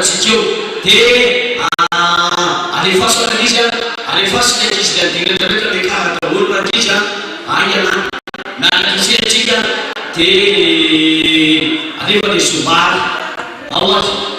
tsikeo dia alefa soana izy alefa sy ndraiky izy dia rehetra le karata olona izy aingana mianakisetsika dia alefa le somary ao azy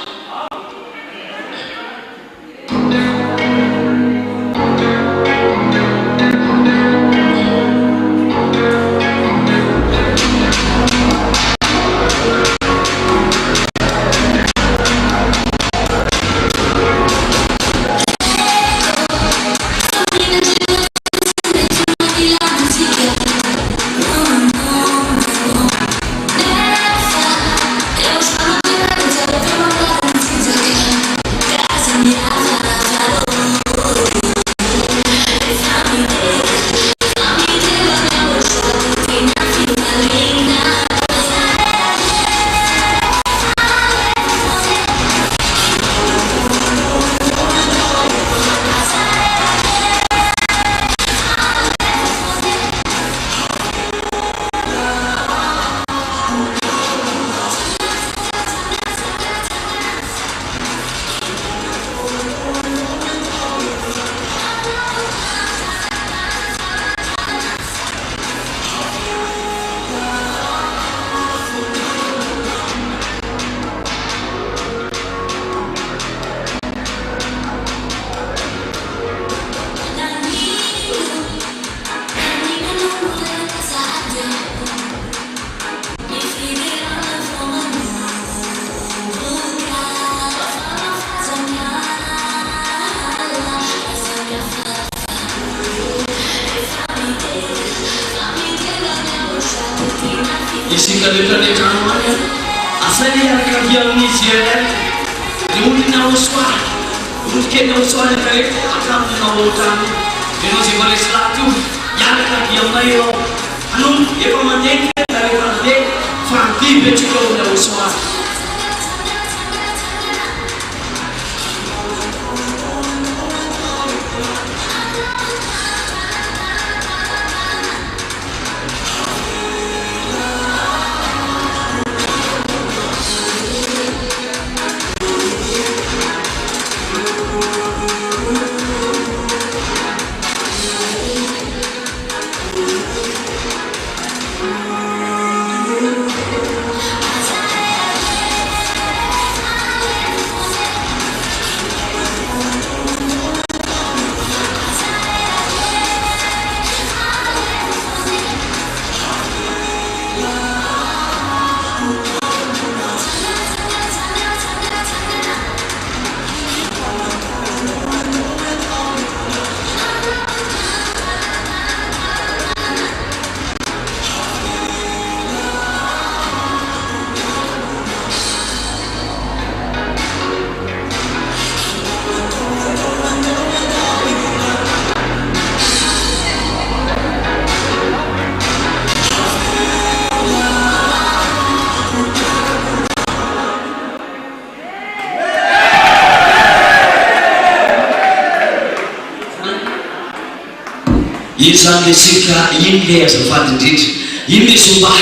izany lesika iny le azafady indrindra iny le zomba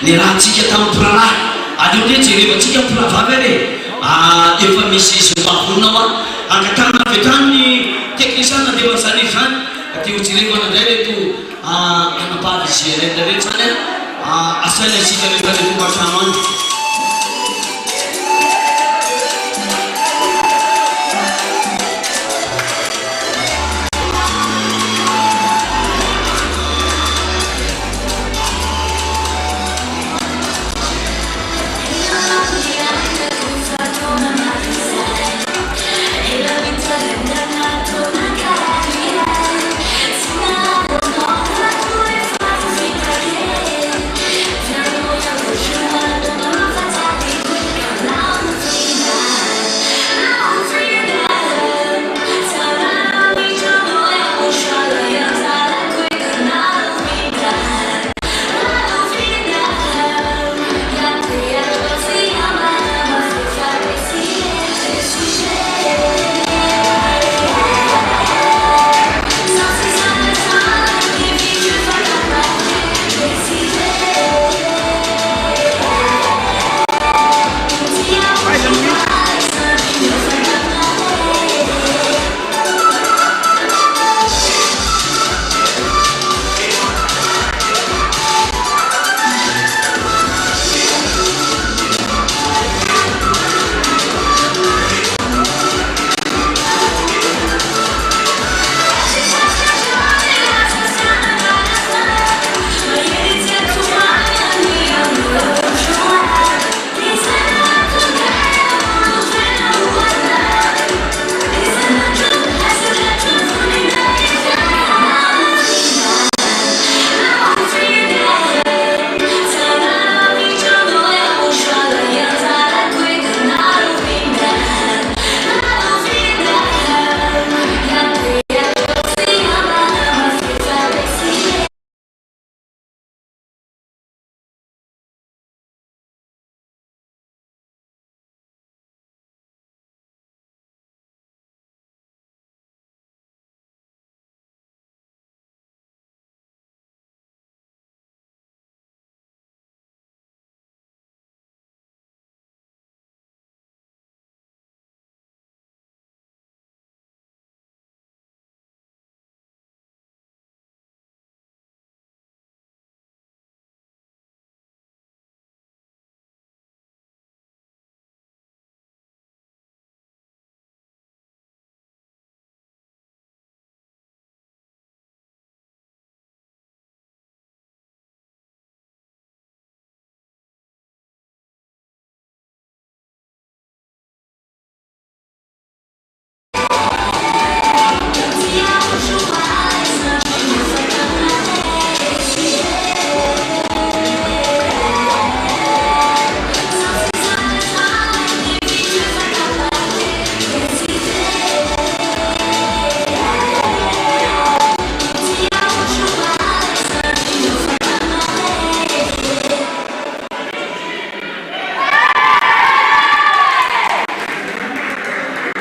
le rahantsika tamin'ny piralahy aleo le jerevantsika piravavy ane efa misy zomba vonao angatana avy tany teknisana dia mazany izany teo jereko anandray reto anapady zrn reto zany asaina asika rehefa le tombasano any Don't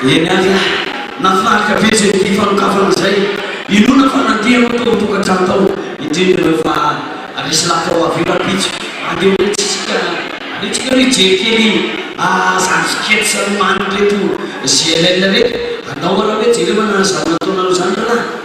Yenaka nafaraka petse ny fanokafana zay inona fa nandeha tao tokantrano tao indrindra rehefa arisy lakao avela pitso andeha tsitsika aletsika hoe jerikely zandrikety salomany reto GLL reto anaovana hoe jerevana zany nataonareo zany ralahy.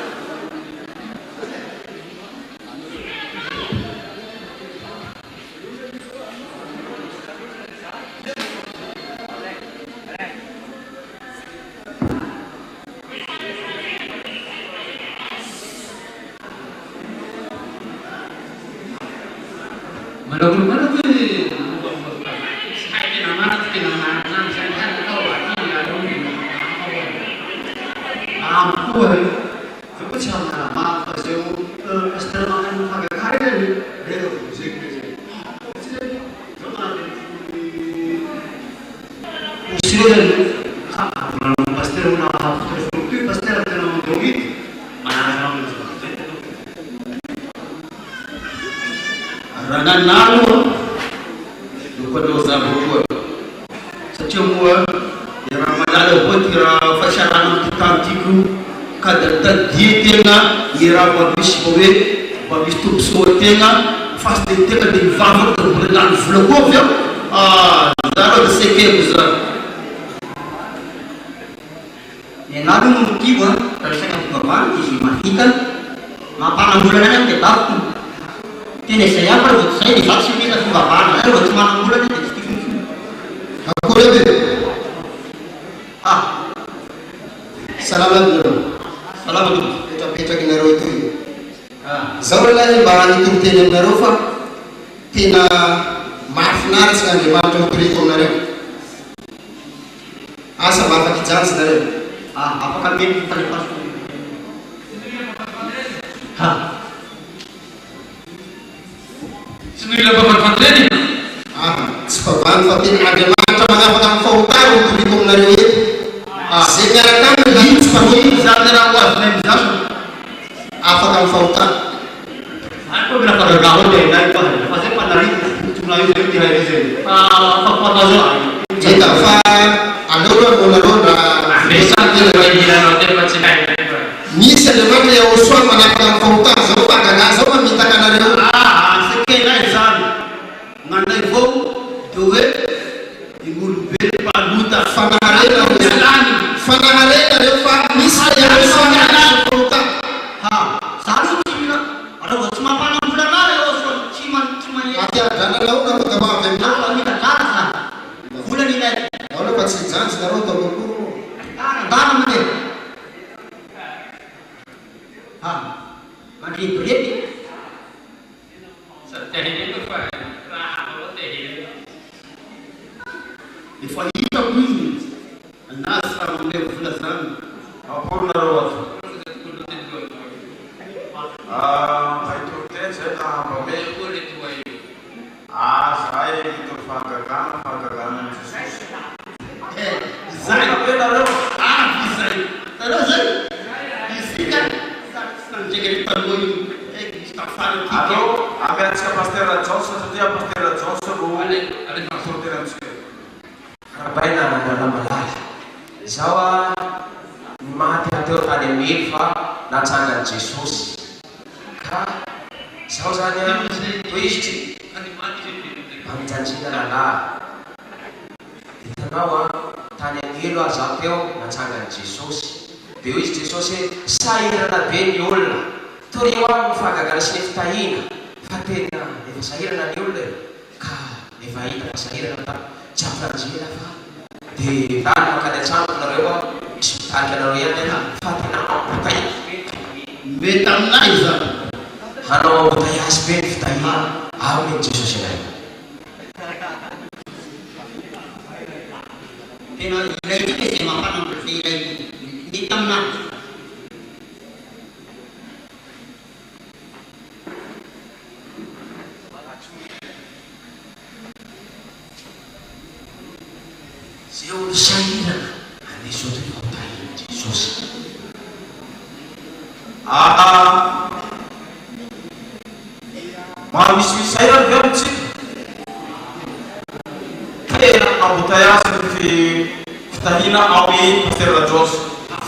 Tahina awi Pastor Rajos.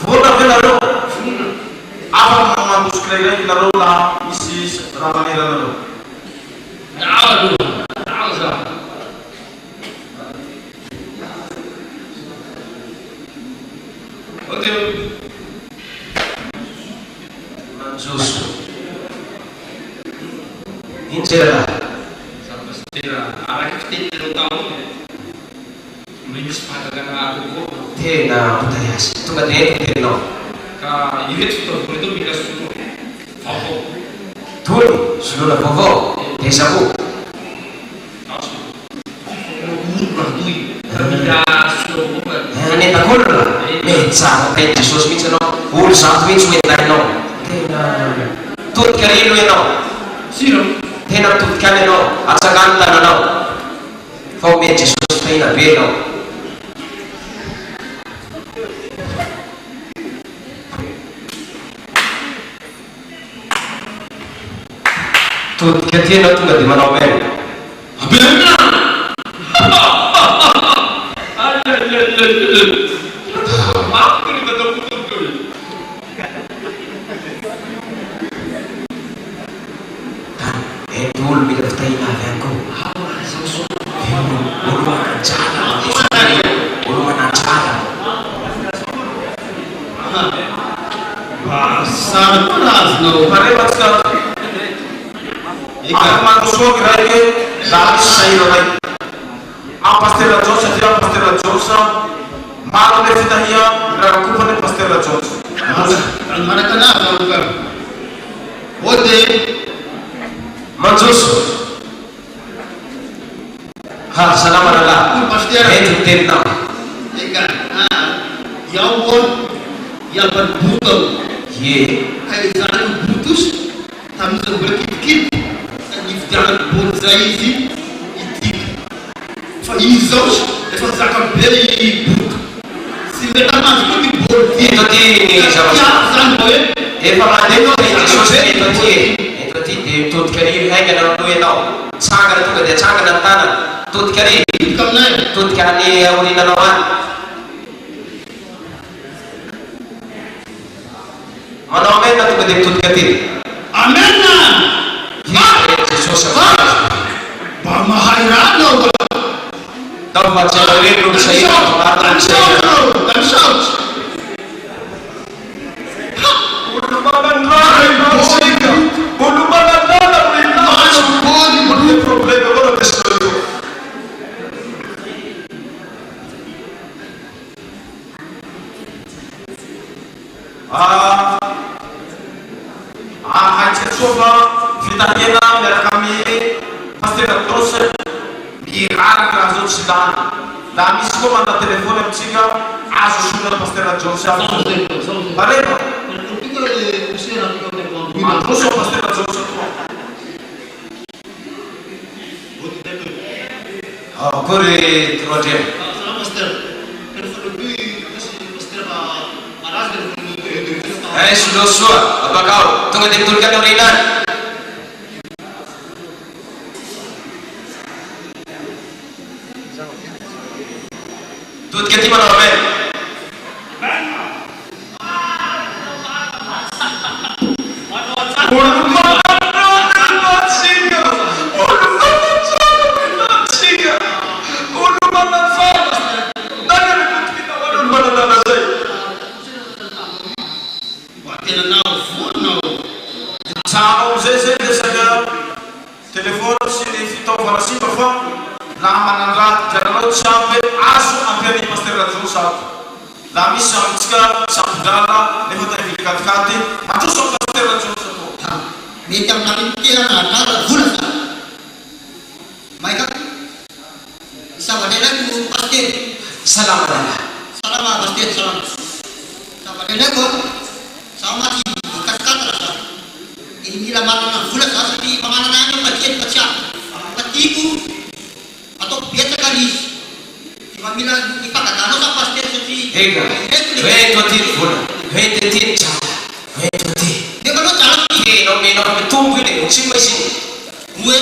Funa kenalo. Apa nama muskilnya kenalo lah isi ramai kenalo. Tahu sah. Oke. Mansus. Injera. Sampai setira. Arah kita tidak tahu. Minus pada kena aku. Tena utayas. Tunga deh teno. Ka irit sudah itu bisa sudah. Apa? Tuh, sudah povo. Desaku. Ini takut lah. Sa kayak Jesus minta no. Ul satu minta minta no. Tut kari no no. Sino? Tena tut kari no. Asa kanta no. Kau minta Jesus tena belo. Tut kati no tu nggak di mana men? Abena. Aku ni tak tahu betul. Dul bila tena aku. Ulu mana cara? Ulu mana cara? Sangat keras no. Hari pasal. Ikan manusia kira dari saya lagi. Pastor Rajos saja Pastor Rajos. Malu ni kita hiya raku pada Pastor Rajos. Mana kenapa bukan? Ode. Mansus. Ha, salam Allah. Pasti ada. Itu tena. Ikan. Yang pun yang berbutuh. Ye. Hai jangan putus. Kami berkit-kit. Jangan bonzaizi. Izos, essa zaca bem buca. Se vê na mais muito bom. Itu ti sama. Sampai. Falar dentro de Jesus itu ti tut kari hai kana tu itu. Sangat tu kerja sangat nantana. Tut kari. Kamna. Tut kari uri nanawan. Manomen na tu kerja tut kari. Amen na. Jesus. Pamahairano. Tahu macam mana lu saya kemarin saya. Dan shout. Ulu mana lain bersihkan. Ulu mana dalam berita. Ada problem orang tersebut. Hanya coba fitahnya mereka kami pasti terus. Iran razut sedang. Dami semua manda telefon bercakap. Asu sudah pasti Rajos. Barang. Terus pasti Rajos tu. Kore troje. Sudah. Apa kau? Tunggu ditulkan urinan. Tut kati mana men? Telefon sini fito farasi bafa lama nangrat jalan sampai asu akhirnya Pastor Rajos lami samska samdala lewat ikat kati atau sok Pastor Rajos tu. Macam kami kira ada gula. Mereka sama dengan guru pastor. Salam Allah. Salam pastor salam. Sama dengan guru sama di ikat kata. Ini lah mana gula asli mana nanya pastor baca. Patiku atau biasa kali. Bila ipakatano sa pastor suci. Ega. Hei totin gula. Hei totin cara. Hei totin. Dia kalau cara Mino tunggu ini musim mesin. gue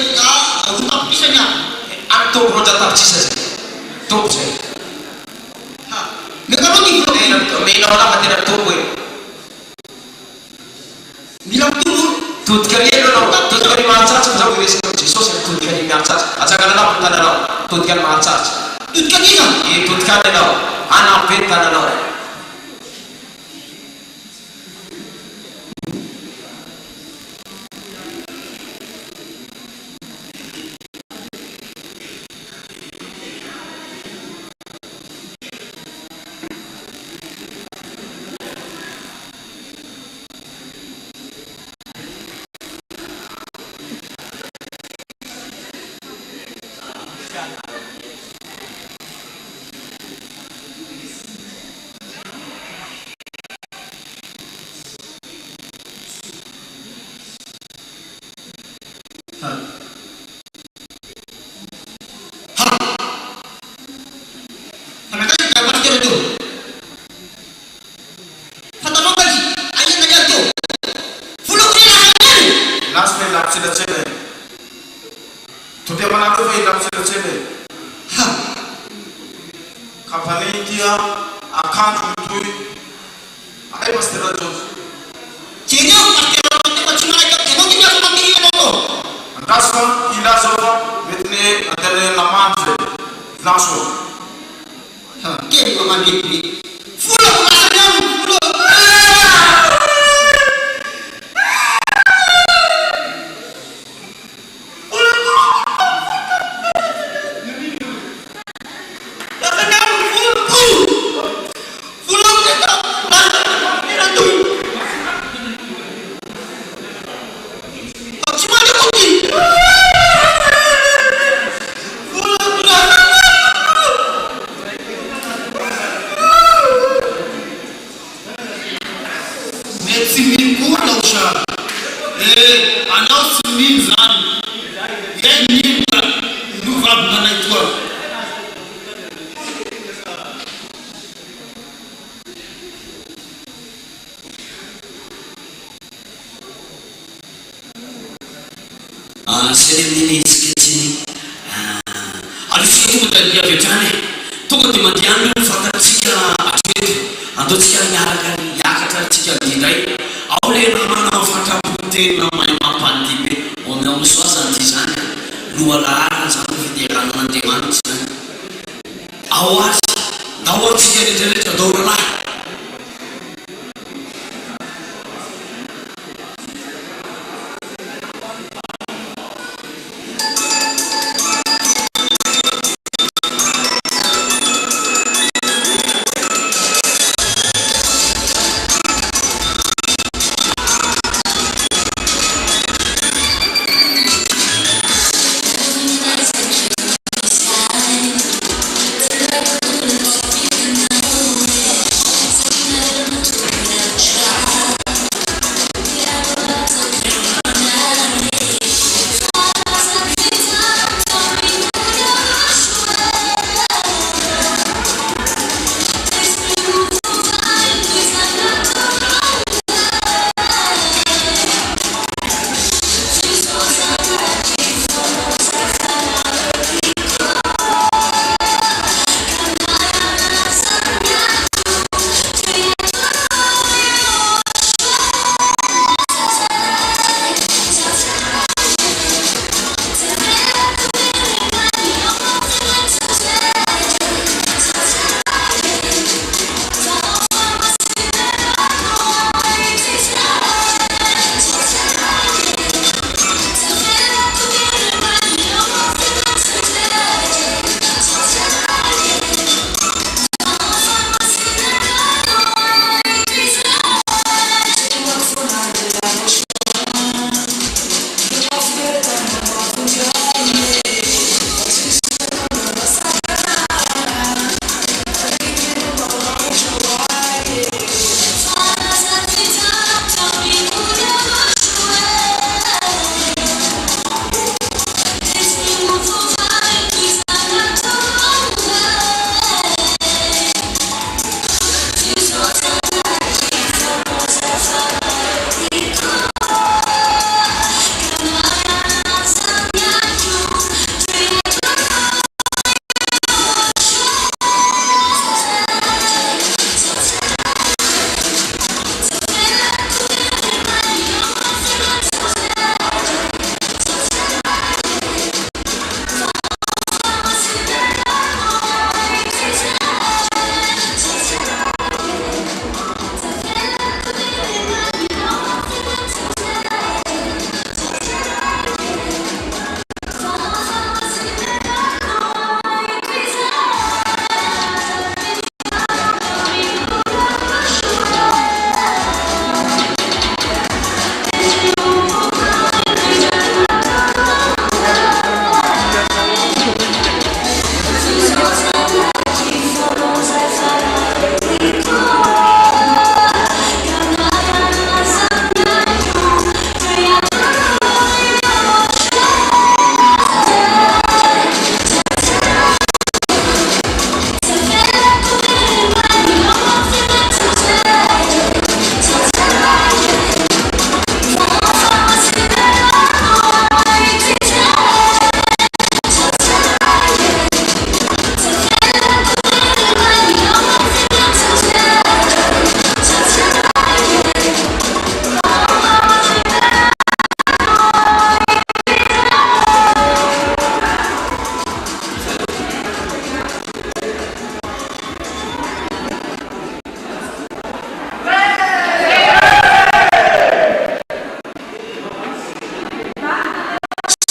rumah pisahnya. Atau roda tak sisa. Tuh saya. Mekaroti ko may nauna ka din ang tukoy. bilang tubuh. Tutkari ano na, tutkari mancach sa Kristo Jesus ang tutkari mancach. At saka na punta na na, tutkari mancach. Tutkari na. Tutkari na, anak pita na na. Seremoni sketching. Alisiku mtalia vitani. Tuko timatiandu fakatika atu. Andotika nyaragani yakatatika didai. Aule na mana fakapute na mayama pandibe. Omeomswaza ntizana. Luala za kufidia nante mansa. Awas nawati ya niteleta dora.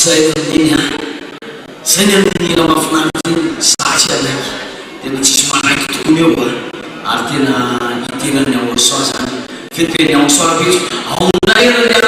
saya ini ya, saya ini nama Fanatin sahaja lagi, dan cuma itu kumioba, artinya itiran yang usaha, fitri yang usaha itu, awalnya